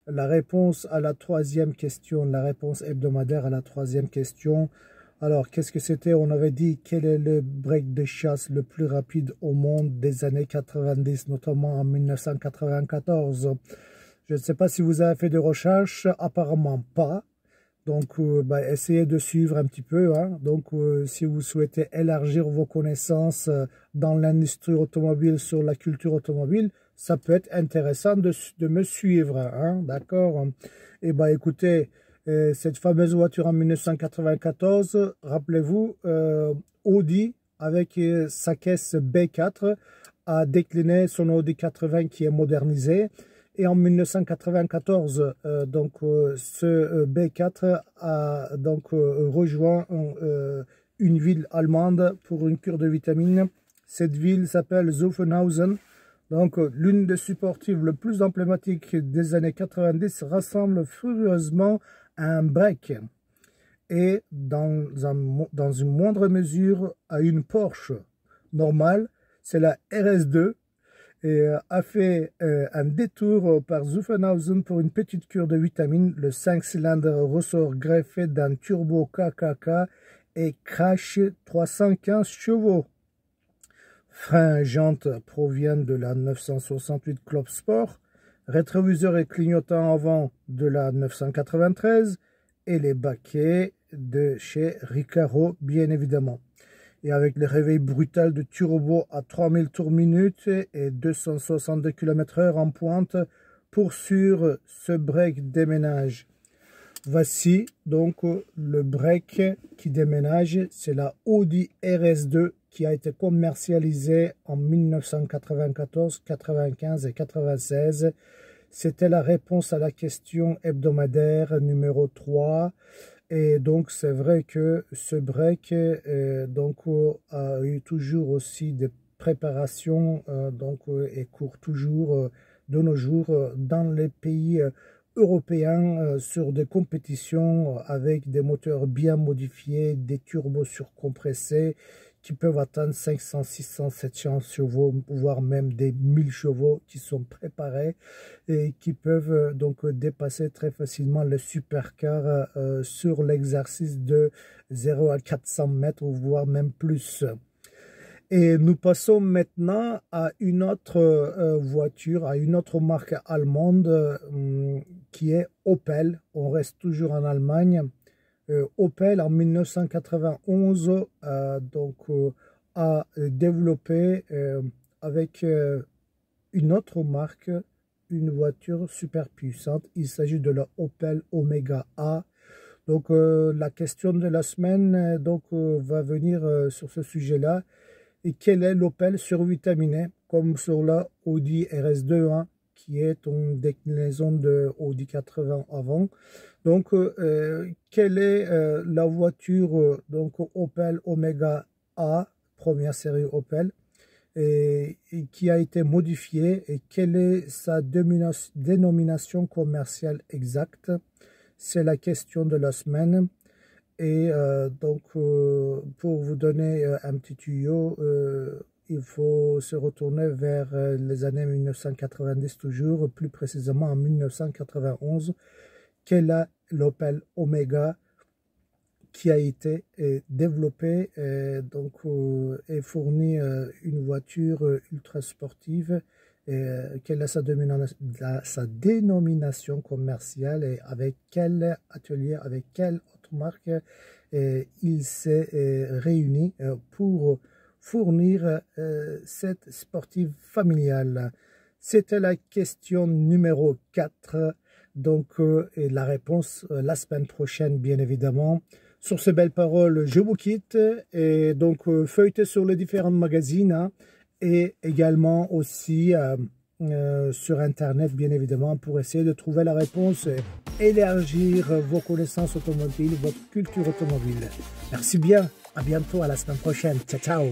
la réponse à la troisième question, la réponse hebdomadaire à la troisième question. Alors, qu'est-ce que c'était? On avait dit quel est le break de chasse le plus rapide au monde des années 90, notamment en 1994. Je ne sais pas si vous avez fait des recherches, apparemment pas. Donc, essayez de suivre un petit peu. Hein. Donc, si vous souhaitez élargir vos connaissances dans l'industrie automobile, sur la culture automobile, ça peut être intéressant de me suivre. Hein, d'accord? Et écoutez, cette fameuse voiture en 1994, rappelez-vous, Audi, avec sa caisse B4, a décliné son Audi 80 qui est modernisé. Et en 1994, ce B4 a rejoint une ville allemande pour une cure de vitamines. Cette ville s'appelle Zuffenhausen. Donc, l'une des sportives les plus emblématiques des années 90 rassemble furieusement à un break. Et dans une moindre mesure à une Porsche normale, c'est la RS2. Et a fait un détour par Zuffenhausen pour une petite cure de vitamines. Le 5 cylindres ressort greffé d'un turbo KKK et crash 315 chevaux. Freins et jantes proviennent de la 968 Club Sport, rétroviseur et clignotant avant de la 993 et les baquets de chez Recaro bien évidemment. Et avec le réveil brutal de turbo à 3000 tours minute et 262 km/h en pointe pour sur ce break déménage. Voici donc le break qui déménage, c'est la Audi RS2 qui a été commercialisée en 1994, 95 et 96. C'était la réponse à la question hebdomadaire numéro 3. Et donc, c'est vrai que ce break a eu toujours aussi des préparations et court toujours de nos jours dans les pays européens sur des compétitions avec des moteurs bien modifiés, des turbos surcompressés qui peuvent atteindre 500, 600, 700 chevaux, voire même des 1000 chevaux qui sont préparés et qui peuvent donc dépasser très facilement le supercar sur l'exercice de 0 à 400 mètres, voire même plus. Et nous passons maintenant à une autre voiture, à une autre marque allemande qui est Opel. On reste toujours en Allemagne. Opel en 1991 a développé avec une autre marque une voiture super puissante. Il s'agit de la Opel Omega A. Donc la question de la semaine va venir sur ce sujet-là. Et quel est l'Opel survitaminé comme sur la Audi RS2 hein, qui est une déclinaison de Audi 80 avant. Donc, quelle est la voiture Opel Omega A, première série Opel, et qui a été modifiée et quelle est sa dénomination commerciale exacte? C'est la question de la semaine. Et pour vous donner un petit tuyau, il faut se retourner vers les années 1990 toujours, plus précisément en 1991, quelle est l'Opel Omega qui a été développée et fournit une voiture ultra sportive. Quelle est sa dénomination commerciale et avec quel atelier, avec quelle autre marque il s'est réuni pour fournir cette sportive familiale. C'était la question numéro 4. Donc, et la réponse la semaine prochaine, bien évidemment. Sur ces belles paroles, je vous quitte. Et donc, feuilletez sur les différents magazines hein, et également aussi sur Internet, bien évidemment, pour essayer de trouver la réponse et élargir vos connaissances automobiles, votre culture automobile. Merci bien. À bientôt, à la semaine prochaine. Ciao, ciao.